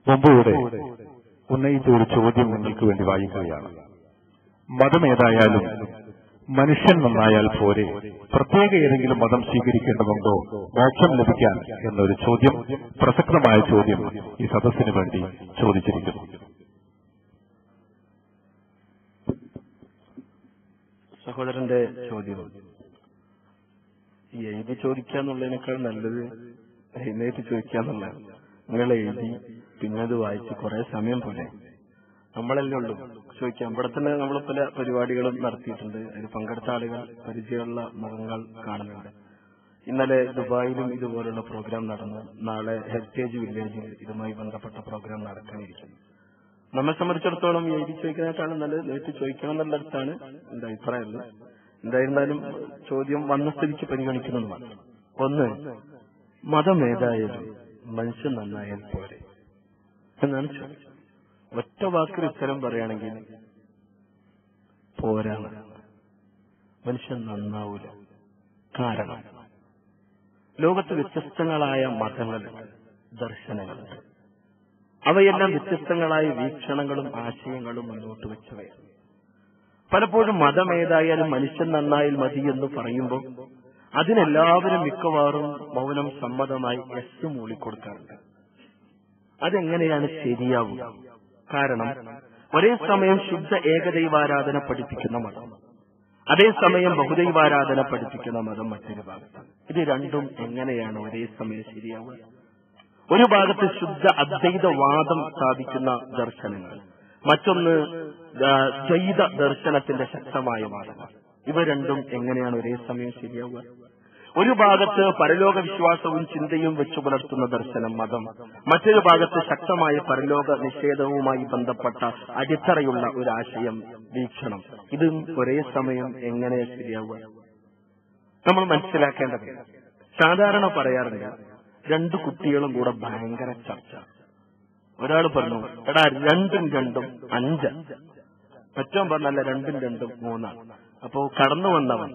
മുമ്പൂടെ ഉന്നയിച്ച ഒരു ചോദ്യം നിങ്ങൾക്ക് വേണ്ടി വായിക്കുകയാണ്. മതമേതായാലും മനുഷ്യൻ നന്നായാൽ പോരെ, പ്രത്യേക ഏതെങ്കിലും മതം സ്വീകരിക്കേണ്ടതുണ്ടോ മോക്ഷം ലഭിക്കാൻ എന്നൊരു ചോദ്യം, പ്രസക്തമായ ചോദ്യം ഈ സദസ്സിന് വേണ്ടി ചോദിച്ചിരിക്കുന്നു. സഹോദരന്റെ ചോദ്യം എഴുതി ചോദിക്കാന്നുള്ളതിനേക്കാൾ നല്ലത് എഴുന്നേറ്റ് ചോദിക്കാന്നുള്ളതാണ്. നിങ്ങൾ എഴുതി പിന്നെ അത് വായിച്ച് കുറെ സമയം പോലെ നമ്മളല്ലേ ഉള്ളൂ ചോദിക്കാം. ഇവിടെ തന്നെ നമ്മൾ പല പരിപാടികളും നടത്തിയിട്ടുണ്ട്. അതിൽ പങ്കെടുത്ത ആളുകൾ പരിചയമുള്ള മുഖങ്ങൾ കാണുന്നുണ്ട്. ഇന്നലെ ദുബായിലും ഇതുപോലുള്ള പ്രോഗ്രാം നടന്നു. നാളെ ഹെറിറ്റേജ് വില്ലേജിൽ ഇതുമായി ബന്ധപ്പെട്ട പ്രോഗ്രാം നടക്കാനിരിക്കുന്നു. നമ്മെ സംബന്ധിച്ചിടത്തോളം എഴുതി ചോദിക്കുന്നതിനാണ് നല്ലത് നേരിട്ട് ചോദിക്കണം എന്നുള്ളടത്താണ് എന്റെ അഭിപ്രായമുള്ളത്. എന്തായിരുന്നാലും ചോദ്യം വന്ന സ്ഥിതിക്ക് പരിഗണിക്കുന്നതുമാണ്. ഒന്ന്, മതം ഏതായാലും മനുഷ്യൻ നന്നായാൽ പോരെ എന്നാണ് ചോദിച്ചത്. ഒറ്റ വാക്കിൽ ഉത്തരം പറയുകയാണെങ്കിൽ പോരാണ്, മനുഷ്യൻ നന്നാവൂല. കാരണം ലോകത്ത് വ്യത്യസ്തങ്ങളായ മതങ്ങളുണ്ട്, ദർശനങ്ങളുണ്ട്. അവയെല്ലാം വ്യത്യസ്തങ്ങളായ വീക്ഷണങ്ങളും ആശയങ്ങളും മുന്നോട്ട് വെച്ചവയാണ്. പലപ്പോഴും മതം ഏതായാലും മനുഷ്യൻ നന്നായാൽ മതി എന്ന് പറയുമ്പോൾ അതിനെല്ലാവരും മിക്കവാറും മൗനം സമ്മതമായി എസ് മൂളിക്കൊടുക്കാറുണ്ട്. അതെങ്ങനെയാണ് ശരിയാവുക? കാരണം ഒരേ സമയം ശുദ്ധ ഏകദൈവാരാധന പഠിപ്പിക്കുന്ന മതം, അതേസമയം ബഹുദൈവാരാധന പഠിപ്പിക്കുന്ന മതം മറ്റൊരു ഭാഗത്താണ്. ഇത് രണ്ടും എങ്ങനെയാണ് ഒരേ സമയം ശരിയാവുക? ഒരു ഭാഗത്ത് ശുദ്ധ അദ്വൈതവാദം സ്ഥാപിക്കുന്ന ദർശനങ്ങൾ, മറ്റൊന്ന് ദ്വൈത ദർശനത്തിന്റെ ശക്തമായ വാദങ്ങൾ. ഇവ രണ്ടും എങ്ങനെയാണ് ഒരേ സമയം ശരിയാവുക? ഒരു ഭാഗത്ത് പരലോക വിശ്വാസവും ചിന്തയും വെച്ചു പുലർത്തുന്ന ദർശനം മതം, മറ്റൊരു ഭാഗത്ത് ശക്തമായ പരലോക നിഷേധവുമായി ബന്ധപ്പെട്ട അടിത്തറയുള്ള ഒരു ആശയം വീക്ഷണം. ഇത് ഒരേ സമയം എങ്ങനെ ശരിയാവുക? നമ്മൾ മനസ്സിലാക്കേണ്ടത്, സാധാരണ പറയാറുണ്ട് രണ്ടു കുട്ടികളും കൂടെ ഭയങ്കര ചർച്ച. ഒരാൾ പറഞ്ഞു എടാ 2 × 2 5, മറ്റവൻ പറഞ്ഞല്ല 2 × 2 3. അപ്പോ കടന്നു വന്നവൻ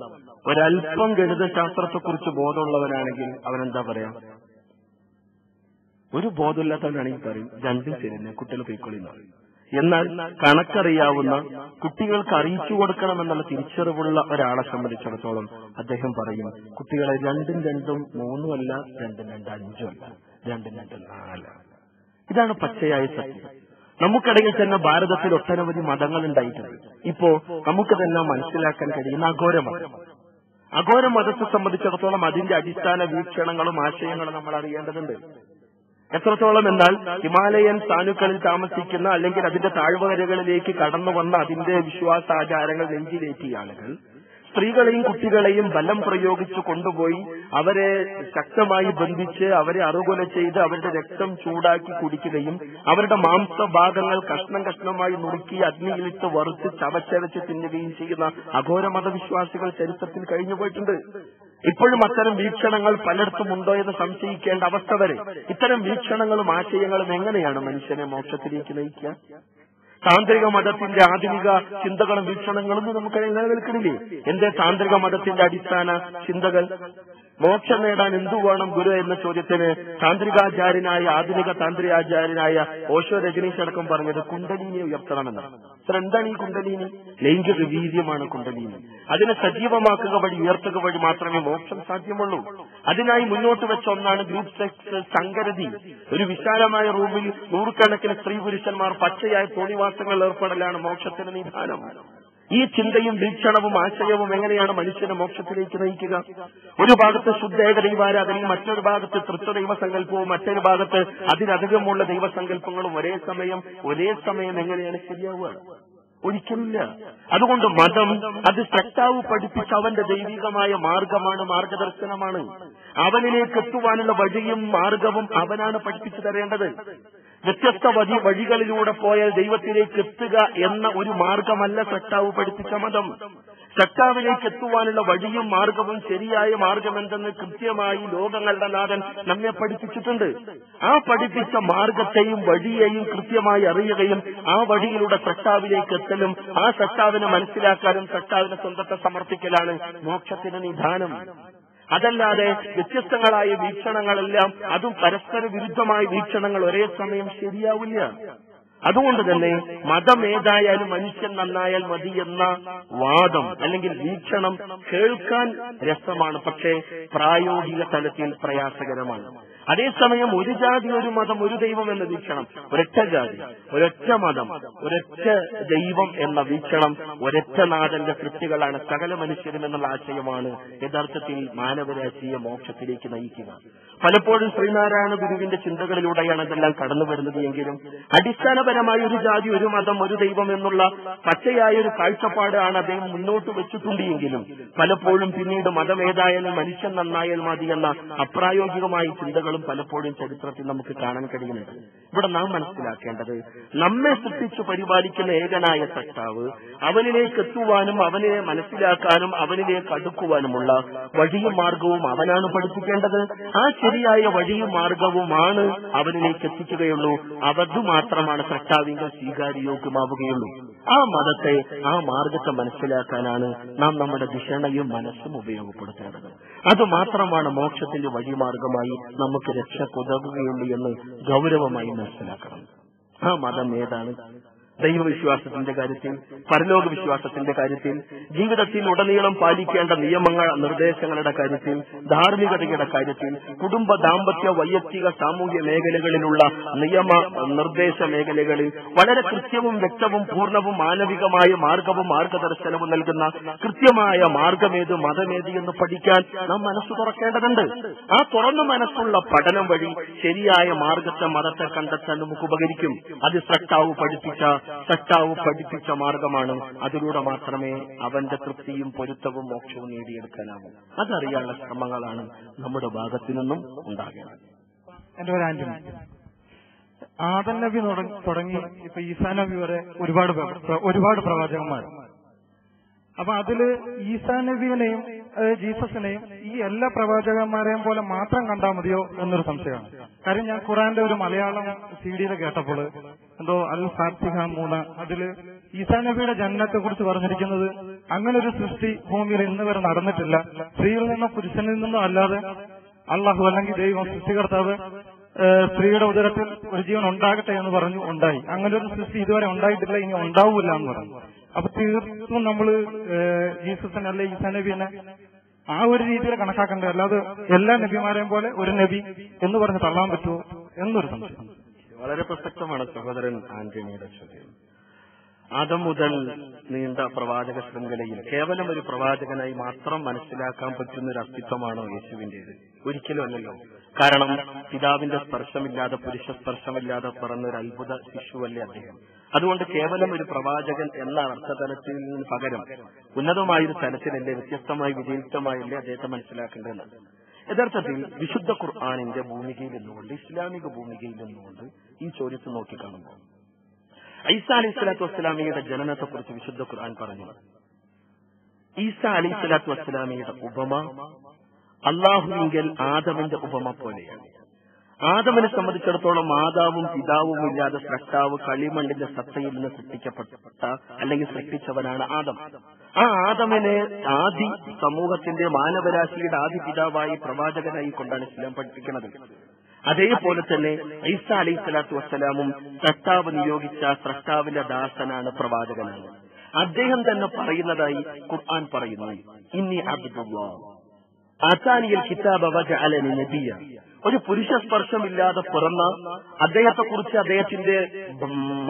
ഒരൽപ്പം ഗണിതശാസ്ത്രത്തെക്കുറിച്ച് ബോധമുള്ളവനാണെങ്കിൽ അവനെന്താ പറയാ? ഒരു ബോധമില്ലാത്തവനാണെങ്കിൽ പറയും 2 ശരിയെന്നെ, കുട്ടികൾ പൊയ്ക്കൊള്ളിന്ന്. എന്നാൽ കണക്കറിയാവുന്ന, കുട്ടികൾക്ക് അറിയിച്ചു കൊടുക്കണമെന്നുള്ള തിരിച്ചറിവുള്ള ഒരാളെ സംബന്ധിച്ചിടത്തോളം അദ്ദേഹം പറയും കുട്ടികളെ 2 × 2 3 അല്ല, 2 × 2 5 അല്ല, 2 × 2 4. ഇതാണ് പച്ചയായ സത്യം. നമുക്കിടയിൽ തന്നെ ഭാരതത്തിൽ ഒട്ടനവധി മതങ്ങൾ ഉണ്ടായിട്ടുണ്ട്. ഇപ്പോ നമുക്കതെല്ലാം മനസ്സിലാക്കാൻ കഴിയുന്ന അഘോരമതം. അഘോരമതത്തെ സംബന്ധിച്ചിടത്തോളം അതിന്റെ അടിസ്ഥാന വീക്ഷണങ്ങളും ആശയങ്ങളും നമ്മൾ അറിയേണ്ടതുണ്ട്. എത്രത്തോളം എന്നാൽ ഹിമാലയൻ സാനുക്കളിൽ താമസിക്കുന്ന അല്ലെങ്കിൽ അതിന്റെ താഴ്വരകളിലേക്ക് കടന്നു വന്ന അതിന്റെ വിശ്വാസാചാരങ്ങൾ നെഞ്ചിലേറ്റിയ ആളുകൾ സ്ത്രീകളെയും കുട്ടികളെയും ബലം പ്രയോഗിച്ചു കൊണ്ടുപോയി അവരെ ശക്തമായി ബന്ധിച്ച് അവരെ അറുകൊല ചെയ്ത് അവരുടെ രക്തം ചൂടാക്കി കുടിക്കുകയും അവരുടെ മാംസഭാഗങ്ങൾ കഷ്ണം കഷ്ണമായി നുറുക്കി അഗ്നിയിലിട്ട് വറുത്ത് ചവച്ചരച്ച് തിന്നുകയും ചെയ്യുന്ന അഘോര മതവിശ്വാസികൾ ചരിത്രത്തിൽ കഴിഞ്ഞുപോയിട്ടുണ്ട്. ഇപ്പോഴും അത്തരം വീക്ഷണങ്ങൾ പലയിടത്തും ഉണ്ടോ എന്ന് സംശയിക്കേണ്ട അവസ്ഥ വരെ. ഇത്തരം വീക്ഷണങ്ങളും ആശയങ്ങളും എങ്ങനെയാണ് മനുഷ്യനെ മോക്ഷത്തിലേക്ക് നയിക്കുക? താന്ത്രിക മതത്തിന്റെ ആധുനിക ചിന്തകളും വീക്ഷണങ്ങളും നമുക്ക് നിലനിൽക്കണില്ലേ? എന്റെ താന്ത്രിക മതത്തിന്റെ അടിസ്ഥാന ചിന്തകൾ മോക്ഷം നേടാൻ എന്തു വേണം ഗുരു എന്ന ചോദ്യത്തിന് താന്ത്രികാചാര്യനായ ആധുനിക താന്ത്രികാചാര്യനായ ഓഷോ രജനീഷ് അടക്കം പറഞ്ഞത് കുണ്ടലിനിയെ ഉയർത്തണമെന്നാണ്. എന്താണ് ഈ കുണ്ടലിനി? ലൈംഗിക വീര്യമാണ് കുണ്ടലിനി. അതിനെ സജീവമാക്കുക വഴി, ഉയർത്തുക വഴി മാത്രമേ മോക്ഷം സാധ്യമുള്ളൂ. അതിനായി മുന്നോട്ട് വെച്ച ഒന്നാണ് ഗ്രൂപ്പ് സെക്സ് സംഗരതി. ഒരു വിശാലമായ റൂമിൽ നൂറുകണക്കിന് സ്ത്രീ പുരുഷന്മാർ പച്ചയായ തോന്നിവാസങ്ങൾ ഏർപ്പെടലാണ് മോക്ഷത്തിന് നിദാനം. ഈ ചിന്തയും വീക്ഷണവും ആശയവും എങ്ങനെയാണ് മനുഷ്യനെ മോക്ഷത്തിലേക്ക് നയിക്കുക? ഒരു ഭാഗത്ത് ശുദ്ധ ഏകദൈവാരാധനയും മറ്റൊരു ഭാഗത്ത് തൃത്വദൈവ സങ്കല്പവും മറ്റൊരു ഭാഗത്ത് അതിനധികമുള്ള ദൈവസങ്കല്പങ്ങളും ഒരേ സമയം എങ്ങനെയാണ് ശരിയാവുക? ഒരിക്കലില്ല. അതുകൊണ്ട് മതം അത് സൃഷ്ടാവ് പഠിപ്പിച്ച അവന്റെ ദൈവികമായ മാർഗമാണ്, മാർഗദർശനമാണ്. അവനിലേക്ക് എത്തുവാനുള്ള വഴിയും മാർഗവും അവനാണ് പഠിപ്പിച്ചു തരേണ്ടത്. വ്യത്യസ്ത വഴികളിലൂടെ പോയാൽ ദൈവത്തിലേക്ക് എത്തുക എന്ന ഒരു മാർഗമല്ല സൃഷ്ടാവ് പഠിപ്പിച്ച മതം. സൃഷ്ടാവിലേക്ക് എത്തുവാനുള്ള വഴിയും മാർഗവും ശരിയായ മാർഗമെന്തെന്ന് കൃത്യമായി ലോകങ്ങളുടെ നാഥൻ നമ്മെ പഠിപ്പിച്ചിട്ടുണ്ട്. ആ പഠിപ്പിച്ച മാർഗത്തെയും വഴിയെയും കൃത്യമായി അറിയുകയും ആ വഴിയിലൂടെ സൃഷ്ടാവിലേക്ക് എത്തലും ആ സൃഷ്ടാവിനെ മനസ്സിലാക്കാനും സൃഷ്ടാവിനെ സ്വന്തത്തെ സമർപ്പിക്കലാണ് മോക്ഷത്തിന് നിദാനം. അതല്ലാതെ വ്യത്യസ്തങ്ങളായ വീക്ഷണങ്ങളെല്ലാം, അതും പരസ്പര വിരുദ്ധമായ വീക്ഷണങ്ങൾ ഒരേ സമയം ശരിയാവില്ല. അതുകൊണ്ട് തന്നെ മതം ഏതായാലും മനുഷ്യൻ നന്നായാൽ മതി എന്ന വാദം അല്ലെങ്കിൽ വീക്ഷണം കേൾക്കാൻ രസമാണ്, പക്ഷേ പ്രായോഗിക തലത്തിൽ പ്രയാസകരമാണ്. അതേസമയം ഒരു ജാതി ഒരു മതം ഒരു ദൈവം എന്ന വീക്ഷണം, ഒരൊറ്റ ജാതി ഒരൊറ്റ മതം ഒരൊറ്റ ദൈവം എന്ന വീക്ഷണം, ഒരൊറ്റ നാഥന്റെ സൃഷ്ടികളാണ് സകല മനുഷ്യരും എന്നുള്ള ആശയമാണ് യഥാർത്ഥത്തിൽ മാനവരാശിയെ മോക്ഷത്തിലേക്ക് നയിക്കുക. പലപ്പോഴും ശ്രീനാരായണ ഗുരുവിന്റെ ചിന്തകളിലൂടെയാണ് ഇതെല്ലാം കടന്നു വരുന്നത് എങ്കിലും അടിസ്ഥാനപരമായി ഒരു ജാതി ഒരു മതം ഒരു ദൈവം എന്നുള്ള പച്ചയായ ഒരു കാഴ്ചപ്പാടാണ് അദ്ദേഹം മുന്നോട്ട് വെച്ചിട്ടുണ്ട് എങ്കിലും പലപ്പോഴും പിന്നീട് മതം ഏതായാലും മനുഷ്യൻ നന്നായാൽ മതി എന്ന അപ്രായോഗികമായ ചിന്തകളും പലപ്പോഴും ചരിത്രത്തിൽ നമുക്ക് കാണാൻ കഴിയുന്നുണ്ട്. ഇവിടെ നാം മനസ്സിലാക്കേണ്ടത്, നമ്മെ സൃഷ്ടിച്ചു പരിപാലിക്കുന്ന ഏകനായ സൃഷ്ടാവ് അവനിലേക്ക് എത്തുവാനും അവനെ മനസ്സിലാക്കാനും അവനിലേക്ക് അടുക്കുവാനുമുള്ള വഴിയും മാർഗവും അവനാണ് പഠിപ്പിക്കേണ്ടത്. ആ ശരിയായ വഴിയും മാർഗവുമാണ് അവനിലേക്ക് എത്തിക്കുകയുള്ളൂ. അതുമാത്രമാണ് സൃഷ്ടാവിന്റെ സ്വീകാര്യയോഗ്യമാവുകയുള്ളൂ. ആ മതത്തെ, ആ മാർഗത്തെ മനസ്സിലാക്കാനാണ് നാം നമ്മുടെ ദിഷണയും മനസ്സും ഉപയോഗപ്പെടുത്തേണ്ടത്. അതുമാത്രമാണ് മോക്ഷത്തിന്റെ വഴിമാർഗമായി നമുക്ക് രക്ഷക്കുതകുകയുള്ളൂ എന്ന് ഗൗരവമായി മനസ്സിലാക്കണം. ആ മതം ഏതാണ്? ദൈവവിശ്വാസത്തിന്റെ കാര്യത്തിൽ, പരലോക വിശ്വാസത്തിന്റെ കാര്യത്തിൽ, ജീവിതത്തിൽ ഉടനീളം പാലിക്കേണ്ട നിയമങ്ങൾ നിർദ്ദേശങ്ങളുടെ കാര്യത്തിൽ, ധാർമ്മികതയുടെ കാര്യത്തിൽ, കുടുംബ ദാമ്പത്യ വൈയക്തിക സാമൂഹ്യ മേഖലകളിലുള്ള നിയമ നിർദ്ദേശ മേഖലകളിൽ വളരെ കൃത്യവും വ്യക്തവും പൂർണ്ണവും മാനവികമായ മാർഗവും മാർഗദർശനവും നൽകുന്ന കൃത്യമായ മാർഗമേത് മതമേത് എന്ന് പഠിക്കാൻ നാം മനസ്സ് തുറക്കേണ്ടതുണ്ട്. ആ തുറന്ന മനസ്സുള്ള പഠനം വഴി ശരിയായ മാർഗത്തെ മതത്തെ കണ്ടെത്താൻ നമുക്ക് ഉപകരിക്കും. അത് സൃഷ്ടാവ് പഠിപ്പിച്ച മാർഗമാണ്. അതിലൂടെ മാത്രമേ അവന്റെ തൃപ്തിയും പൊരുത്തവും മോക്ഷവും നേടിയെടുക്കാനാവൂ. അതറിയാനുള്ള ശ്രമങ്ങളാണ് നമ്മുടെ ഭാഗത്തു നിന്നും ഉണ്ടാകേണ്ടത്. എന്റെ ഒരു ആന്റണി, ആദം നബി തുടങ്ങി ഇപ്പൊ ഈസാ നബി വരെ ഒരുപാട് പ്രവാചകന്മാർ. അപ്പൊ അതില് ഈസാ നബിയെയും ജീസസിനെയും ഈ എല്ലാ പ്രവാചകന്മാരെയും പോലെ മാത്രം കണ്ടാൽ മതിയോ എന്നൊരു സംശയമാണ്. കാര്യം ഞാൻ ഖുറാന്റെ ഒരു മലയാളം CD കേട്ടപ്പോൾ എന്തോ അൽ ഫാത്തിഹ 3 അതില് ഈസാ നബിയുടെ ജന്നത്തെ കുറിച്ച് പറഞ്ഞിരിക്കുന്നത് അങ്ങനെ ഒരു സൃഷ്ടി ഭൂമിയിൽ ഇന്ന് വരെ നടന്നിട്ടില്ല. സ്ത്രീയിൽ നിന്നോ പുരുഷനിൽ നിന്നോ അല്ലാതെ അള്ളാഹു അല്ലെങ്കിൽ ദൈവം സൃഷ്ടികർത്താവ് സ്ത്രീയുടെ ഉദരത്തിൽ ഒരു ജീവൻ ഉണ്ടാകട്ടെ എന്ന് പറഞ്ഞു, ഉണ്ടായി. അങ്ങനെ ഒരു സൃഷ്ടി ഇതുവരെ ഉണ്ടായിട്ടില്ല, ഇനി ഉണ്ടാവൂല എന്ന് പറഞ്ഞു. അപ്പൊ തീർത്തും നമ്മള് ജീസസിനെ അല്ലെ ഈസാ നബിനെ ആ ഒരു രീതിയിൽ കണക്കാക്കേണ്ടത്, അല്ലാതെ എല്ലാ നബിമാരെയും പോലെ ഒരു നബി എന്ന് പറഞ്ഞ് തള്ളാൻ പറ്റുമോ എന്നൊരു സംശയം. വളരെ പ്രസക്തമാണ് സഹോദരൻ ആന്റണിയുടെ ചോദ്യം. ആദം മുതൽ നീണ്ട പ്രവാചക ശൃംഖലയിൽ കേവലം ഒരു പ്രവാചകനായി മാത്രം മനസ്സിലാക്കാൻ പറ്റുന്ന ഒരു അസ്തിത്വമാണോ യേശുവിന്റേത്? ഒരിക്കലും അല്ലല്ലോ. കാരണം പിതാവിന്റെ സ്പർശമില്ലാതെ, പുരുഷ സ്പർശമില്ലാതെ പിറന്നൊരു അത്ഭുത ശിശുവല്ലേ അദ്ദേഹം. അതുകൊണ്ട് കേവലം ഒരു പ്രവാചകൻ എന്ന അർത്ഥതലത്തിന് പകരം ഉന്നതമായൊരു തലത്തിലല്ലേ, വ്യത്യസ്തമായി വിജയിതമായല്ലേ അദ്ദേഹത്തെ മനസ്സിലാക്കേണ്ടത്. യഥാർത്ഥത്തിൽ വിശുദ്ധ ഖുർആനിന്റെ ഭൂമികയിൽ നിന്നുകൊണ്ട്, ഇസ്ലാമിക ഭൂമികയിൽ നിന്നുകൊണ്ട് ഈ ചോദ്യത്തെ നോക്കിക്കാണുമ്പോൾ ഈസാ അലൈഹി സ്വലാത്തു വസ്സലാമിയുടെ ജനനത്തെ കുറിച്ച് വിശുദ്ധ ഖുർആൻ പറഞ്ഞു. ഈസാ അലൈഹി സ്വലാത്തു വസ്സലാമിയുടെ ഉപമ അള്ളാഹുവിങ്കൽ ആദമിന്റെ ഉപമ പോലെയാണ്. ആദമിനെ സംബന്ധിച്ചിടത്തോളം മാതാവും പിതാവും ഇല്ലാതെ സ്രഷ്ടാവ് കളിമണ്ണിന്റെ സത്തയിൽ നിന്ന് സൃഷ്ടിക്കപ്പെട്ട അല്ലെങ്കിൽ സൃഷ്ടിച്ചവനാണ് ആദം. ആ ആദമിനെ ആദി സമൂഹത്തിന്റെ മാനവരാശിയുടെ ആദി പിതാവായി പ്രവാചകനായി കൊണ്ടാണ് ഇസ്ലാം പഠിപ്പിക്കുന്നത്. അതേപോലെ തന്നെ ഈസാ അലൈഹി സ്വലാത്തു വസ്സലാമും സ്രഷ്ടാവ് നിയോഗിച്ച സ്രഷ്ടാവിന്റെ ദാസനാണ്, പ്രവാചകനാണ്. അദ്ദേഹം തന്നെ പറയുന്നതായി ഖുർആൻ പറയുന്നു, ഇന്നി അബ്ദുല്ലാഹ് ആതാനിയൽ കിതാബ വജഅലനി നബിയ്യ. ഒരു പുരുഷ സ്പർശമില്ലാതെ പിറന്ന അദ്ദേഹത്തെക്കുറിച്ച്, അദ്ദേഹത്തിന്റെ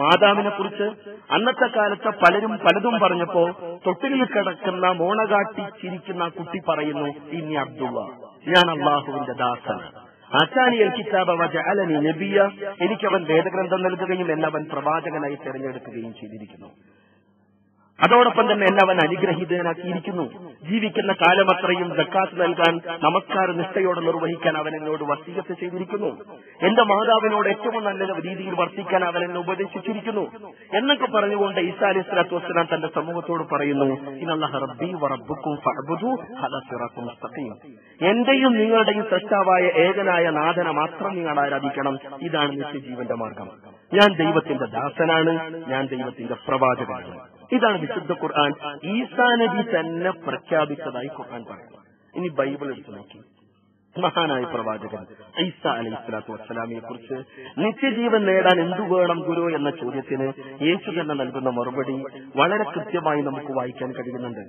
മാതാവിനെ കുറിച്ച് അന്നത്തെ കാലത്ത് പലതും പറഞ്ഞപ്പോ തൊട്ടിലിൽ കിടക്കുന്ന മോണകാട്ടി ചിരിക്കുന്ന കുട്ടി പറയുന്നു, ഇന്നി അബ്ദുല്ലാഹ്, ഞാൻ അള്ളാഹുവിന്റെ ദാസനാണ്. ആചാനിയൽ കിതാബ വജഅലനി നബിയ്യ, എനിക്കവൻ വേദഗ്രന്ഥം നൽകുകയും എന്നവൻ പ്രവാചകനായി തെരഞ്ഞെടുക്കുകയും ചെയ്തിരിക്കുന്നു. അതോടൊപ്പം തന്നെ എന്നെ അവൻ അനുഗ്രഹീതനാക്കിയിരിക്കുന്നു. ജീവിക്കുന്ന കാലമത്രയും സക്കാത്ത് നൽകാൻ, നമസ്കാര നിഷ്ഠയോടെ നിർവഹിക്കാൻ അവൻ എന്നോട് വസീയത്ത് ചെയ്തിരിക്കുന്നു. എന്റെ മാതാവിനോട് ഏറ്റവും നല്ല രീതിയിൽ വർത്തിക്കാൻ അവൻ എന്നെ ഉപദേശിച്ചിരിക്കുന്നു എന്നൊക്കെ പറഞ്ഞുകൊണ്ട് ഈസാ അലൈഹി സ്വലാത്തു വസ്സലാം തന്റെ സമൂഹത്തോട് പറയുന്നു, ഇന്നല്ലാഹ റബ്ബി വറബ്ബുക്കും ഫഅബ്ദു ഹദാ സിറാത്തുൽ മുസ്തഖീം. എന്റെയും നിങ്ങളുടെയും സൃഷ്ടാവായ ഏകനായ നാഥനെ മാത്രം നിങ്ങൾ ആരാധിക്കണം. ഇതാണ് നിത്യജീവന്റെ മാർഗം. ഞാൻ ദൈവത്തിന്റെ ദാസനാണ്, ഞാൻ ദൈവത്തിന്റെ പ്രവാചകനാണ്. ഇതാണ് വിശുദ്ധ ഖുർആൻ ഈസാ നബി തന്നെ പ്രഖ്യാപിച്ചതായി ഖുർആൻ പറയുന്നത്. ഇനി ബൈബിൾ എടുത്തു നോക്കി. മഹാനായ പ്രവാചകൻ ഈസ അലൈഹിസ്സലാത്തു വസ്സലാമിയെ കുറിച്ച് നിത്യജീവൻ നേടാൻ എന്തു വേണം ഗുരു എന്ന ചോദ്യത്തിന് യേശു തന്നെ നൽകുന്ന മറുപടി വളരെ കൃത്യമായി നമുക്ക് വായിക്കാൻ കഴിയുന്നുണ്ട്.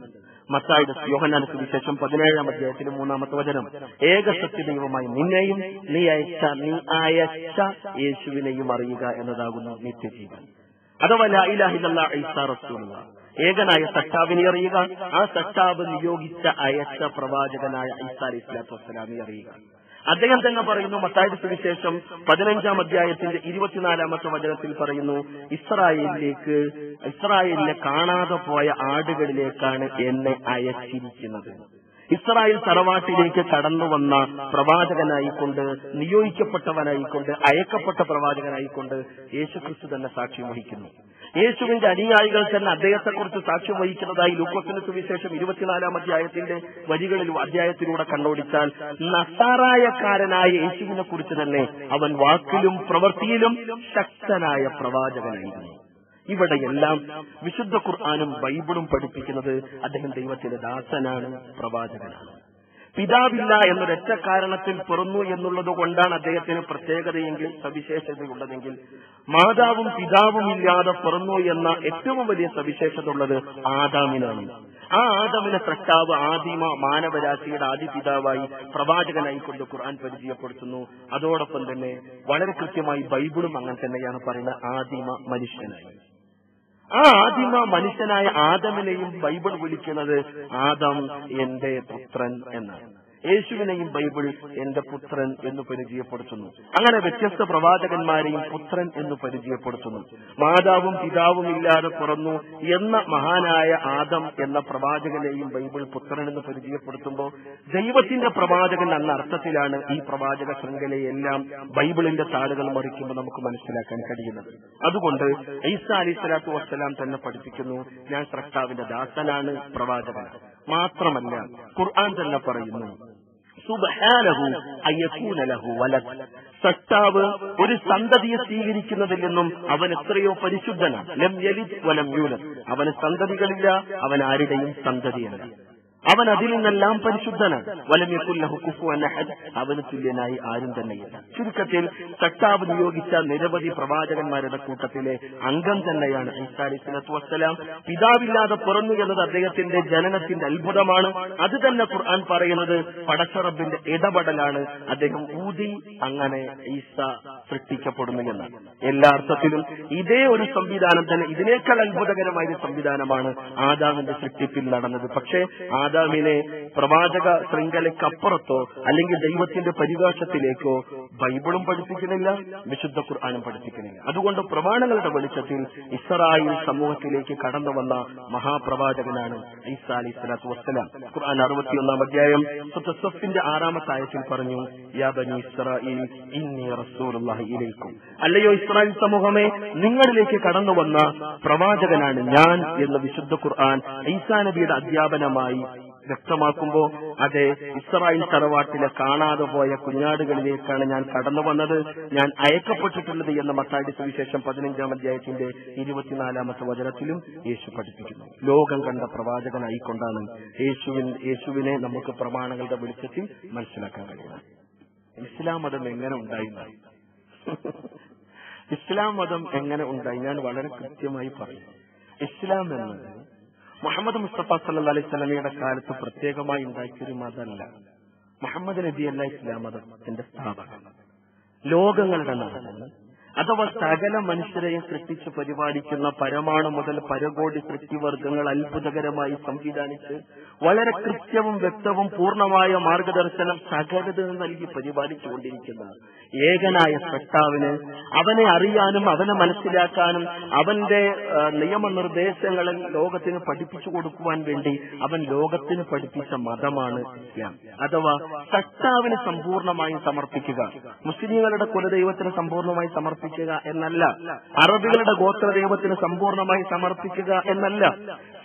മത്തായിയുടെ യോഹന്നാന്റെ സുവിശേഷം 17-ാം അധ്യായത്തിലെ 3-ാമത്തെ വചനം, ഏക സത്യദൈവമായി നിന്നെയും നീ അയച്ച യേശുവിനെയും അറിയുക എന്നതാകുന്നു നിത്യജീവൻ. അഥവാ ലാ ഇലാഹ ഇല്ലല്ലാഹ് ഈസാ റസൂലുള്ളാഹ്, ഏകനായ സട്ടാവിനെ അറിയുക, ആ സട്ടാവ് നിയോഗിച്ച അയച്ച പ്രവാചകനായ ഈസാ അലൈഹിസ്സലാത്തു വസ്സലാമിനെ അറിയുക. അദ്ദേഹം തന്നെ പറയുന്നു, മത്തായിയുടെ സുവിശേഷം 15-ാം അധ്യായത്തിന്റെ 24-ാമത്തെ വചനത്തിൽ പറയുന്നു, ഇസ്രായേലിലെ കാണാതെ പോയ ആടുകളിലേക്കാണ് എന്നെ അയച്ചിരിക്കുന്നത്. ഇസ്രായേൽ തറവാട്ടിലേക്ക് കടന്നു വന്ന പ്രവാചകനായിക്കൊണ്ട്, നിയോഗിക്കപ്പെട്ടവനായിക്കൊണ്ട്, അയക്കപ്പെട്ട പ്രവാചകനായിക്കൊണ്ട് യേശുക്രിസ്തു തന്നെ സാക്ഷ്യം വഹിക്കുന്നു. യേശുവിന്റെ അനുയായികൾ തന്നെ അദ്ദേഹത്തെക്കുറിച്ച് സാക്ഷ്യം വഹിക്കുന്നതായി ലൂക്കോസിന്റെ സുവിശേഷം 24-ാം അധ്യായത്തിലൂടെ കണ്ണോടിച്ചാൽ, നസാറായക്കാരനായ യേശുവിനെ കുറിച്ച് തന്നെ അവൻ വാക്കിലും പ്രവൃത്തിയിലും ശക്തനായ പ്രവാചകനായിരുന്നു. ഇവിടെയെല്ലാം വിശുദ്ധ ഖുർആനും ബൈബിളും പഠിപ്പിക്കുന്നത് അദ്ദേഹം ദൈവത്തിന്റെ ദാസനാണ്, പ്രവാചകനാണ്. പിതാവില്ല എന്നൊരൊറ്റ കാരണത്തിൽ പിറന്നു എന്നുള്ളത് കൊണ്ടാണ് അദ്ദേഹത്തിന് പ്രത്യേകതയെങ്കിൽ, സവിശേഷതയുള്ളതെങ്കിൽ, മാതാവും പിതാവും ഇല്ലാതെ പിറന്നു എന്ന ഏറ്റവും വലിയ സവിശേഷത ഉള്ളത് ആദാമിനാണ്. ആ ആദമിനെ സൃഷ്ടാവ്, ആദിമ മാനവരാശിയുടെ ആദിപിതാവായി പ്രവാചകനായിക്കൊണ്ട് ഖുർആൻ പരിചയപ്പെടുത്തുന്നു. അതോടൊപ്പം തന്നെ വളരെ കൃത്യമായി ബൈബിളും അങ്ങനെ തന്നെയാണ് പറയുന്നത്, ആദിമ മനുഷ്യനായി. ആ ആദിമ മനുഷ്യനായ ആദമിനെയും ബൈബിൾ വിളിക്കുന്നത് ആദം എന്റെ പുത്രൻ എന്നാണ്. യേശുവിനെയും ബൈബിൾ എന്റെ പുത്രൻ എന്ന് പരിചയപ്പെടുത്തുന്നു. അങ്ങനെ വ്യത്യസ്ത പ്രവാചകന്മാരെയും പുത്രൻ എന്ന് പരിചയപ്പെടുത്തുന്നു. മാതാവും പിതാവും ഇല്ലാതെ പിറന്നു എന്ന മഹാനായ ആദം എന്ന പ്രവാചകനെയും ബൈബിൾ പുത്രൻ എന്ന് പരിചയപ്പെടുത്തുമ്പോൾ ദൈവത്തിന്റെ പ്രവാചകൻ എന്ന അർത്ഥത്തിലാണ് ഈ പ്രവാചക ശൃംഖലയെല്ലാം ബൈബിളിന്റെ താളുകൾ മറിക്കുമ്പോൾ നമുക്ക് മനസ്സിലാക്കാൻ കഴിയുന്നത്. അതുകൊണ്ട് ഈസാ അലൈഹിസ്സലാത്തു വസ്സലാം തന്നെ പഠിപ്പിക്കുന്നു, ഞാൻ സ്രഷ്ടാവിന്റെ ദാസനാണ്, പ്രവാചകനാണ്. മാത്രമല്ല ഖുർആൻ തന്നെ പറയുന്നു, സുബ്ഹാനഹു അയ്യകൂന ലഹു വലദ്, സൃഷ്ടാവ് ഒരു സന്തതിയെ സ്വീകരിക്കുന്നതിൽ നിന്നും അവൻ എത്രയോ പരിശുദ്ധനാണ്. ലം യലിദ് വലം യൂലദ്, അവന് സന്തതികളില്ല, അവൻ ആരുടെയും സന്തതിയല്ല, അവൻ അതിൽ നിന്നെല്ലാം പരിശുദ്ധനാണ്. വലം യകുൽ ലഹു കുഫുവൻ അഹദ്, അവന് തുല്യനായി ആരും തന്നെയില്ല. ചുരുക്കത്തിൽ സൃഷ്ടാവ് നിയോഗിച്ച നിരവധി പ്രവാചകന്മാരുടെ കൂട്ടത്തിലെ അംഗം തന്നെയാണ് ഈസാ അലൈഹിസ്സലാത്തു വസ്സലാം. പിതാവില്ലാതെ പിറന്നു എന്നത് അദ്ദേഹത്തിന്റെ ജനനത്തിന്റെ അത്ഭുതമാണ്. അത് തന്നെ ഖുർആൻ പറയുന്നത് പടച്ചറബിന്റെ ഇടപെടലാണ്. അദ്ദേഹം ഊതി അങ്ങനെ ഈസാ സൃഷ്ടിക്കപ്പെടുന്നു എന്നാണ്. എല്ലാ അർത്ഥത്തിലും ഇതേ ഒരു സംവിധാനം തന്നെ, ഇതിനേക്കാൾ അത്ഭുതകരമായ ഒരു സംവിധാനമാണ് ആദാമിന്റെ സൃഷ്ടിപ്പിൽ നടന്നത്. പക്ഷേ ആദാമിനെ പ്രവാചക ശൃംഖലയ്ക്കപ്പുറത്തോ അല്ലെങ്കിൽ ദൈവത്തിന്റെ പരിഭാഷത്തിലേക്കോ ബൈബിളും പഠിപ്പിക്കുന്നില്ല, വിശുദ്ധ ഖുർആനും പഠിപ്പിക്കുന്നില്ല. അതുകൊണ്ട് പ്രമാണങ്ങളുടെ വെളിച്ചത്തിൽ ഇസ്രായേൽ സമൂഹത്തിലേക്ക് കടന്നു വന്ന മഹാപ്രവാചകനാണ് ഈസാ അലൈഹിസ്സലാത്തു വസ്സലാം. ഖുർആൻ 61-ാം അധ്യായം സൂറത്ത് സഫിന്റെ 6-ാമത്തെ ആയത്തിൽ പറഞ്ഞു, യാ ബനി ഇസ്രായീൽ ഇന്നി റസൂലുള്ളാഹി ഇലൈക്കും, അല്ലയോ ഇസ്രായേൽ സമൂഹമേ, നിങ്ങളിലേക്ക് കടന്നു വന്ന പ്രവാചകനാണ് ഞാൻ എന്ന് വിശുദ്ധ ഖുർആൻ ഈസാ നബിയുടെ അധ്യാപനമായി വ്യക്തമാക്കുമ്പോൾ, അതെ, ഇസ്രായേൽ തറവാട്ടിലെ കാണാതെ പോയ കുഞ്ഞാടുകളിലേക്കാണ് ഞാൻ കടന്നു വന്നത്, ഞാൻ അയക്കപ്പെട്ടിട്ടുള്ളത് എന്ന് മത്തായിയുടെ സുവിശേഷം 15-ാം അധ്യായത്തിന്റെ 24-ാമത്തെ വചനത്തിലും യേശു പഠിപ്പിക്കുന്നു. ലോകം കണ്ട പ്രവാചകനായിക്കൊണ്ടാണ് യേശുവിനെ നമുക്ക് പ്രമാണങ്ങളുടെ വെളിച്ചത്തിൽ മനസ്സിലാക്കാൻ കഴിയുന്നത്. ഇസ്ലാം മതം എങ്ങനെ ഉണ്ടായി? ഇസ്ലാം മതം എങ്ങനെ ഉണ്ടായി? ഞാൻ വളരെ കൃത്യമായി പറയും. ഇസ്ലാം എന്നത് മുഹമ്മദ് മുസ്തഫ സല്ലല്ലാഹു അലൈഹി വസല്ലമയുടെ കാലത്ത് പ്രത്യേകമായി ഉണ്ടാക്കിയൊരു മതമല്ല. മുഹമ്മദ് നബിയല്ല ഇസ്ലാം മതത്തിന്റെ സ്ഥാപകൻ. ലോകങ്ങളുടെ നാഥൻ, അഥവാ സകല മനുഷ്യരെയും സൃഷ്ടിച്ച് പരിപാലിക്കുന്ന പരമാണു മുതൽ പരകോടി സൃഷ്ടിവർഗങ്ങൾ അത്ഭുതകരമായി സംവിധാനിച്ച് വളരെ കൃത്യവും വ്യക്തവും പൂർണ്ണമായ മാർഗദർശനം സകലത്തിന് നൽകി പരിപാലിച്ചുകൊണ്ടിരിക്കുന്ന ഏകനായ സൃഷ്ടാവിന് അവനെ അറിയാനും അവനെ മനസ്സിലാക്കാനും അവന്റെ നിയമനിർദ്ദേശങ്ങളിൽ ലോകത്തിന് പഠിപ്പിച്ചു കൊടുക്കുവാൻ വേണ്ടി അവൻ ലോകത്തിന് പഠിപ്പിച്ച മതമാണ് ഇസ്ലാം. അഥവാ സൃഷ്ടാവിന് സമ്പൂർണ്ണമായും സമർപ്പിക്കുക. മുസ്ലിങ്ങളുടെ കുലദൈവത്തിന് സമ്പൂർണ്ണമായി സമർപ്പിക്കുക സമർപ്പിക്കുക എന്നല്ല, അറബികളുടെ ഗോത്രദൈവത്തിന് സമ്പൂർണമായി സമർപ്പിക്കുക എന്നല്ല,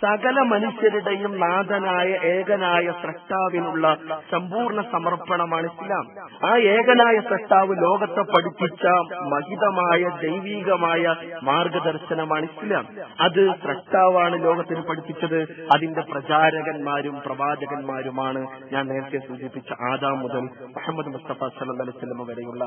സകല മനുഷ്യരുടെയും നാഥനായ ഏകനായ സ്രഷ്ടാവിനുള്ള സമ്പൂർണ്ണ സമർപ്പണമാണ് ഇസ്ലാം. ആ ഏകനായ സ്രഷ്ടാവ് ലോകത്തെ പഠിപ്പിച്ച മഹിതമായ ദൈവീകമായ മാർഗദർശനമാണ് ഇസ്ലാം. അത് സ്രഷ്ടാവാണ് ലോകത്തിന് പഠിപ്പിച്ചത്. അതിന്റെ പ്രചാരകന്മാരും പ്രവാചകന്മാരുമാണ് ഞാൻ നേരത്തെ സൂചിപ്പിച്ച ആദാം മുതൽ മുഹമ്മദ് മുസ്തഫ സല്ലല്ലാഹു അലൈഹി വസല്ലം വരെയുള്ള